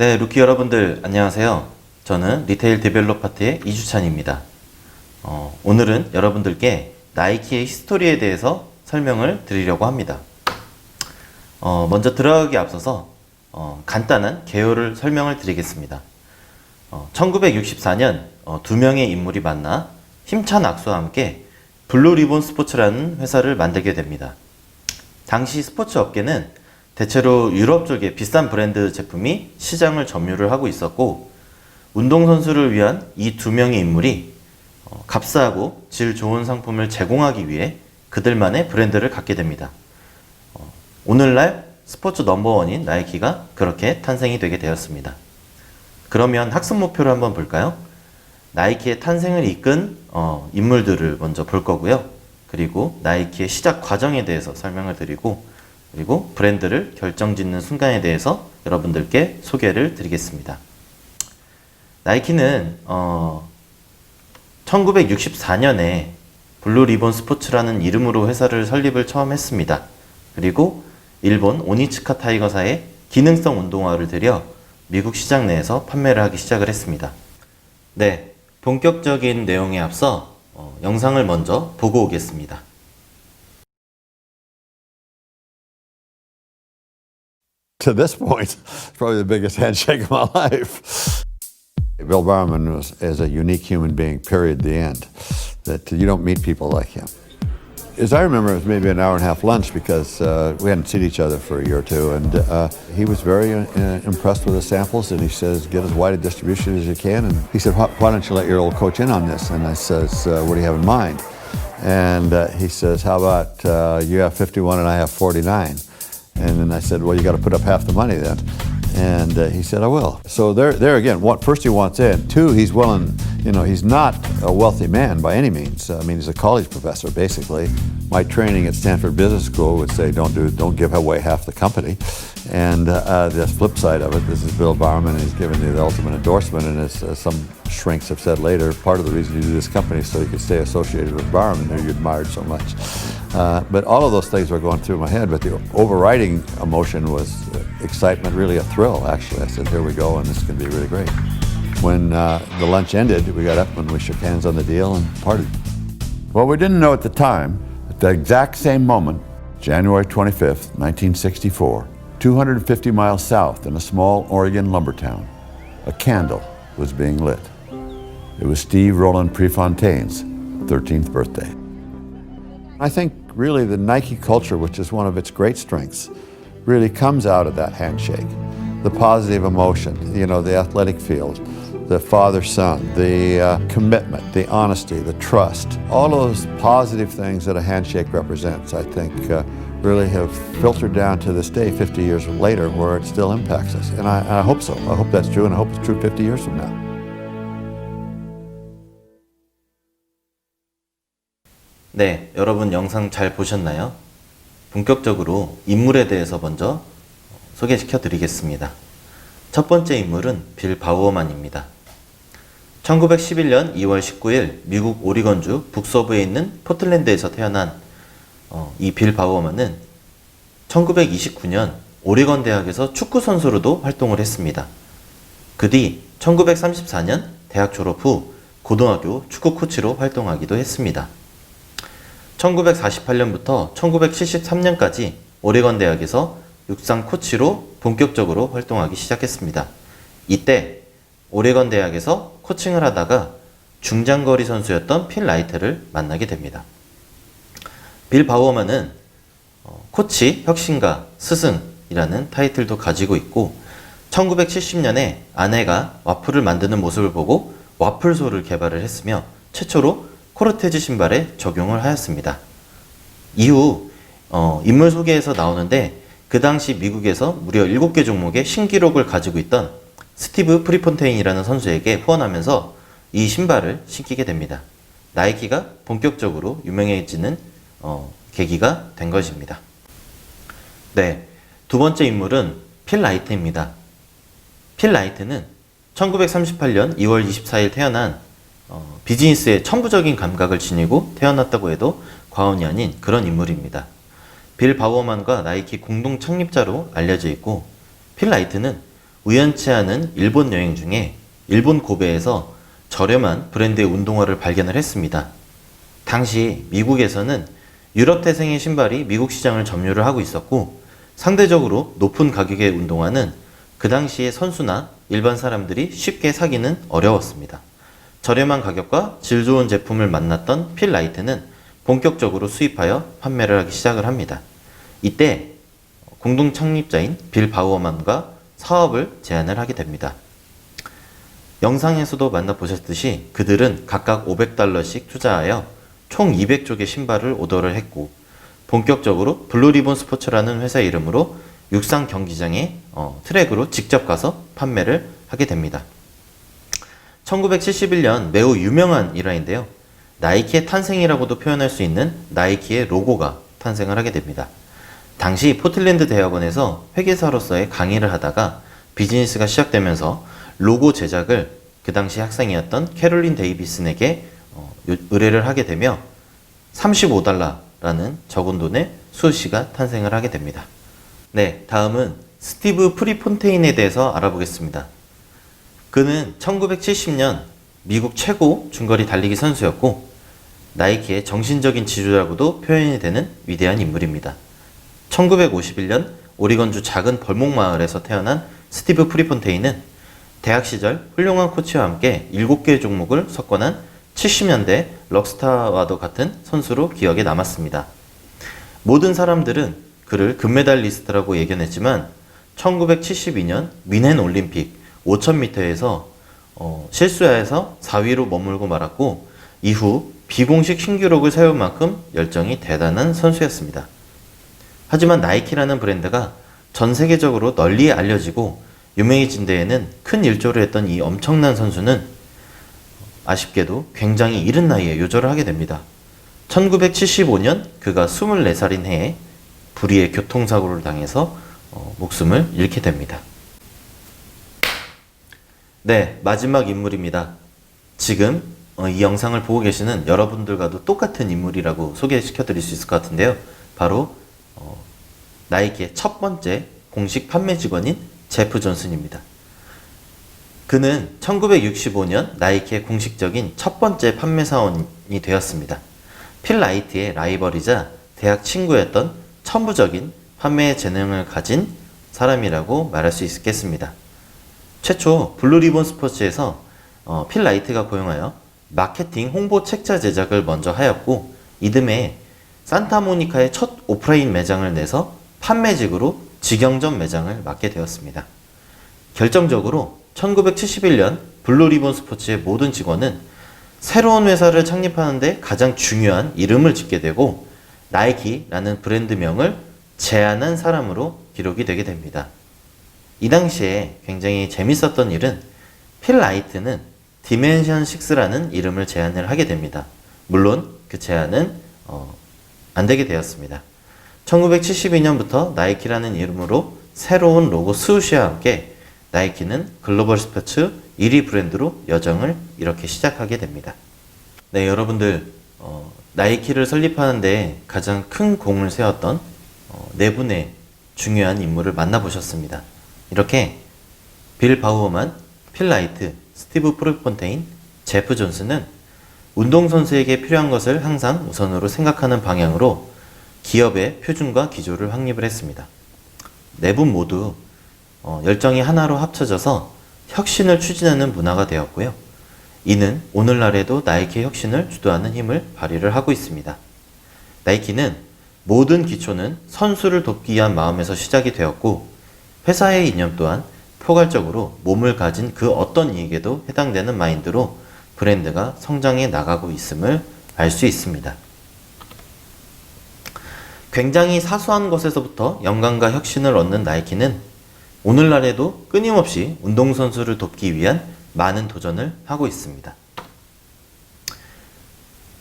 네, 루키 여러분들 안녕하세요. 저는 리테일 디벨롭파트의 이주찬입니다. 오늘은 여러분들께 나이키의 히스토리에 대해서 설명을 드리려고 합니다. 먼저 들어가기 앞서서 간단한 개요를 설명을 드리겠습니다. 1964년 두 명의 인물이 만나 힘찬 악수와 함께 블루리본 스포츠라는 회사를 만들게 됩니다. 당시 스포츠 업계는 대체로 유럽 쪽의 비싼 브랜드 제품이 시장을 점유를 하고 있었고, 운동선수를 위한 이 두 명의 인물이 값싸고 질 좋은 상품을 제공하기 위해 그들만의 브랜드를 갖게 됩니다. 오늘날 스포츠 넘버원인 나이키가 그렇게 탄생이 되게 되었습니다. 그러면 학습 목표를 한번 볼까요? 나이키의 탄생을 이끈 인물들을 먼저 볼 거고요. 그리고 나이키의 시작 과정에 대해서 설명을 드리고, 그리고 브랜드를 결정짓는 순간에 대해서 여러분들께 소개를 드리겠습니다. 나이키는 1964년에 블루리본 스포츠라는 이름으로 회사를 설립을 처음 했습니다. 그리고 일본 오니츠카 타이거사의 기능성 운동화를 들여 미국 시장 내에서 판매를 하기 시작을 했습니다. 네, 본격적인 내용에 앞서 영상을 먼저 보고 오겠습니다. To this point, it's probably the biggest handshake of my life. Bill Bowerman is a unique human being, period, the end. That you don't meet people like him. As I remember, it was maybe an hour and a half lunch because we hadn't seen each other for a year or two. And he was very impressed with the samples, and he says, get as wide a distribution as you can. And he said, why don't you let your old coach in on this? And I says, what do you have in mind? And he says, how about you have 51 and I have 49? And then I said, well, you got to put up half the money then. And he said, I will. So there again, first he wants in. Two, he's willing, he's not a wealthy man by any means. I mean, he's a college professor, basically. My training at Stanford Business School would say, don't give away half the company. And the flip side of it, this is Bill Bowerman, and he's given me the ultimate endorsement. And as some shrinks have said later, part of the reason you do this company is so you can stay associated with Bowerman, who you admired so much. But all of those things were going through my head, but the overriding emotion was excitement, really a thrill, actually. I said, here we go, and this is going to be really great. When the lunch ended, we got up and we shook hands on the deal and parted. Well, we didn't know at the time, at the exact same moment, January 25th, 1964, 250 miles south in a small Oregon lumber town, a candle was being lit. It was Steve Roland Prefontaine's 13th birthday. I think really the Nike culture, which is one of its great strengths, really comes out of that handshake. The positive emotion, the athletic field, the father-son, the commitment, the honesty, the trust. All those positive things that a handshake represents, I think, really have filtered down to this day, 50 years later, where it still impacts us. And I hope so. I hope that's true, and I hope it's true 50 years from now. 네, 여러분 영상 잘 보셨나요? 본격적으로 인물에 대해서 먼저 소개시켜 드리겠습니다. 첫 번째 인물은 빌 바우어만입니다. 1911년 2월 19일 미국 오리건주 북서부에 있는 포틀랜드에서 태어난 이 빌 바우어만은 1929년 오리건 대학에서 축구 선수로도 활동을 했습니다. 그 뒤 1934년 대학 졸업 후 고등학교 축구 코치로 활동하기도 했습니다. 1948년부터 1973년까지 오레건 대학에서 육상 코치로 본격적으로 활동하기 시작했습니다. 이때 오레건 대학에서 코칭을 하다가 중장거리 선수였던 필 라이트를 만나게 됩니다. 빌 바우어만은 코치, 혁신가, 스승이라는 타이틀도 가지고 있고 1970년에 아내가 와플을 만드는 모습을 보고 와플소를 개발을 했으며 최초로 코르테즈 신발에 적용을 하였습니다. 이후 인물 소개에서 나오는데 그 당시 미국에서 무려 7개 종목의 신기록을 가지고 있던 스티브 프리폰테인이라는 선수에게 후원하면서 이 신발을 신기게 됩니다. 나이키가 본격적으로 유명해지는 계기가 된 것입니다. 네, 두 번째 인물은 필 라이트입니다. 필 라이트는 1938년 2월 24일 태어난 비즈니스의 천부적인 감각을 지니고 태어났다고 해도 과언이 아닌 그런 인물입니다. 빌 바우어만과 나이키 공동 창립자로 알려져 있고, 필 라이트는 우연치 않은 일본 여행 중에 일본 고베에서 저렴한 브랜드의 운동화를 발견을 했습니다. 당시 미국에서는 유럽 태생의 신발이 미국 시장을 점유를 하고 있었고, 상대적으로 높은 가격의 운동화는 그 당시에 선수나 일반 사람들이 쉽게 사기는 어려웠습니다. 저렴한 가격과 질 좋은 제품을 만났던 필 라이트는 본격적으로 수입하여 판매를 하기 시작을 합니다. 이때 공동 창립자인 빌 바우어만과 사업을 제안을 하게 됩니다. 영상에서도 만나보셨듯이 그들은 각각 $500씩 투자하여 총 200쪽의 신발을 오더를 했고, 본격적으로 블루리본 스포츠라는 회사 이름으로 육상 경기장에 트랙으로 직접 가서 판매를 하게 됩니다. 1971년 매우 유명한 일화인데요. 나이키의 탄생이라고도 표현할 수 있는 나이키의 로고가 탄생을 하게 됩니다. 당시 포틀랜드 대학원에서 회계사로서의 강의를 하다가 비즈니스가 시작되면서 로고 제작을 그 당시 학생이었던 캐롤린 데이비슨에게 의뢰를 하게 되며 $35라는 적은 돈의 수시가 탄생을 하게 됩니다. 네, 다음은 스티브 프리폰테인에 대해서 알아보겠습니다. 그는 1970년 미국 최고 중거리 달리기 선수였고, 나이키의 정신적인 지주라고도 표현이 되는 위대한 인물입니다. 1951년 오리건주 작은 벌목마을에서 태어난 스티브 프리폰테인은 대학 시절 훌륭한 코치와 함께 7개의 종목을 석권한 70년대 럭스타와도 같은 선수로 기억에 남았습니다. 모든 사람들은 그를 금메달리스트라고 예견했지만 1972년 뮌헨 올림픽 5000m에서 실수야에서 4위로 머물고 말았고, 이후 비공식 신기록을 세울 만큼 열정이 대단한 선수였습니다. 하지만 나이키라는 브랜드가 전 세계적으로 널리 알려지고 유명해진 데에는 큰 일조를 했던 이 엄청난 선수는 아쉽게도 굉장히 이른 나이에 요절을 하게 됩니다. 1975년 그가 24살인 해에 불의의 교통사고를 당해서 목숨을 잃게 됩니다. 네, 마지막 인물입니다. 지금 이 영상을 보고 계시는 여러분들과도 똑같은 인물이라고 소개시켜 드릴 수 있을 것 같은데요. 바로 나이키의 첫 번째 공식 판매 직원인 제프 존슨입니다. 그는 1965년 나이키의 공식적인 첫 번째 판매 사원이 되었습니다. 필 라이트의 라이벌이자 대학 친구였던 천부적인 판매 재능을 가진 사람이라고 말할 수 있겠습니다. 최초 블루리본 스포츠에서 필 라이트가 고용하여 마케팅 홍보 책자 제작을 먼저 하였고, 이듬해 산타모니카의 첫 오프라인 매장을 내서 판매직으로 직영점 매장을 맡게 되었습니다. 결정적으로 1971년 블루리본 스포츠의 모든 직원은 새로운 회사를 창립하는데 가장 중요한 이름을 짓게 되고, 나이키라는 브랜드명을 제안한 사람으로 기록이 되게 됩니다. 이 당시에 굉장히 재밌었던 일은 필 라이트는 디멘션 6라는 이름을 제안을 하게 됩니다. 물론 그 제안은 안 되게 되었습니다. 1972년부터 나이키라는 이름으로 새로운 로고 스우시와 함께 나이키는 글로벌 스포츠 1위 브랜드로 여정을 이렇게 시작하게 됩니다. 네, 여러분들 나이키를 설립하는데 가장 큰 공을 세웠던 네 분의 중요한 인물을 만나보셨습니다. 이렇게 빌 바우어만, 필 라이트, 스티브 프리폰테인, 제프 존슨은 운동선수에게 필요한 것을 항상 우선으로 생각하는 방향으로 기업의 표준과 기조를 확립을 했습니다. 네 분 모두 열정이 하나로 합쳐져서 혁신을 추진하는 문화가 되었고요. 이는 오늘날에도 나이키의 혁신을 주도하는 힘을 발휘를 하고 있습니다. 나이키는 모든 기초는 선수를 돕기 위한 마음에서 시작이 되었고, 회사의 이념 또한 포괄적으로 몸을 가진 그 어떤 이에게도 해당되는 마인드로 브랜드가 성장해 나가고 있음을 알 수 있습니다. 굉장히 사소한 것에서부터 영감과 혁신을 얻는 나이키는 오늘날에도 끊임없이 운동선수를 돕기 위한 많은 도전을 하고 있습니다.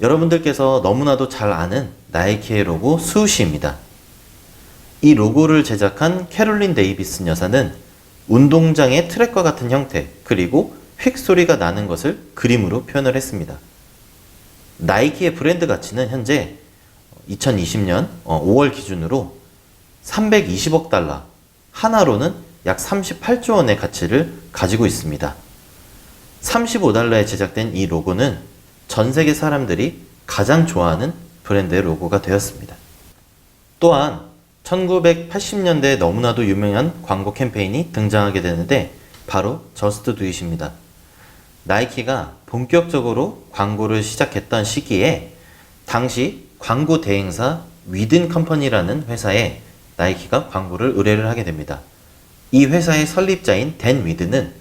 여러분들께서 너무나도 잘 아는 나이키의 로고 스우시입니다. 이 로고를 제작한 캐롤린 데이비슨 여사는 운동장의 트랙과 같은 형태, 그리고 휙 소리가 나는 것을 그림으로 표현을 했습니다. 나이키의 브랜드 가치는 현재 2020년 5월 기준으로 $320억, 하나로는 약 38조 원의 가치를 가지고 있습니다. 35달러에 제작된 이 로고는 전 세계 사람들이 가장 좋아하는 브랜드의 로고가 되었습니다. 또한 1980년대에 너무나도 유명한 광고 캠페인이 등장하게 되는데 바로 저스트 두 잇입니다. 나이키가 본격적으로 광고를 시작했던 시기에 당시 광고 대행사 위든 컴퍼니라는 회사에 나이키가 광고를 의뢰를 하게 됩니다. 이 회사의 설립자인 댄 위드는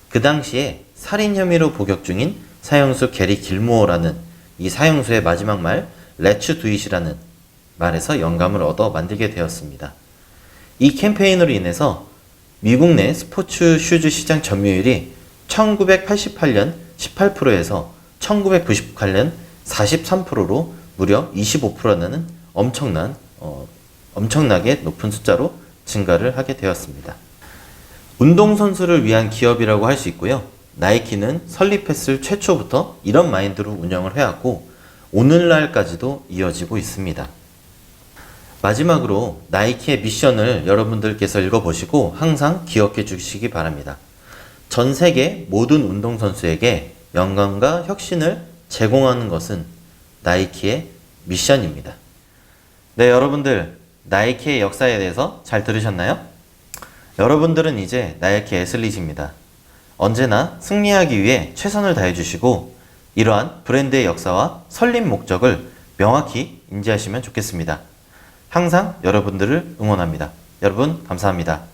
그 당시에 살인 혐의로 복역 중인 사형수 게리 길모어라는 이 사형수의 마지막 말 Let's do it이라는 말에서 영감을 얻어 만들게 되었습니다. 이 캠페인으로 인해서 미국 내 스포츠 슈즈 시장 점유율이 1988년 18%에서 1998년 43%로 무려 25%라는 엄청나게 높은 숫자로 증가를 하게 되었습니다. 운동선수를 위한 기업이라고 할 수 있고요. 나이키는 설립했을 최초부터 이런 마인드로 운영을 해왔고 오늘날까지도 이어지고 있습니다. 마지막으로 나이키의 미션을 여러분들께서 읽어보시고 항상 기억해 주시기 바랍니다. 전 세계 모든 운동선수에게 영감과 혁신을 제공하는 것은 나이키의 미션입니다. 네, 여러분들 나이키의 역사에 대해서 잘 들으셨나요? 여러분들은 이제 나이키 애슬릿입니다. 언제나 승리하기 위해 최선을 다해주시고 이러한 브랜드의 역사와 설립 목적을 명확히 인지하시면 좋겠습니다. 항상 여러분들을 응원합니다. 여러분 감사합니다.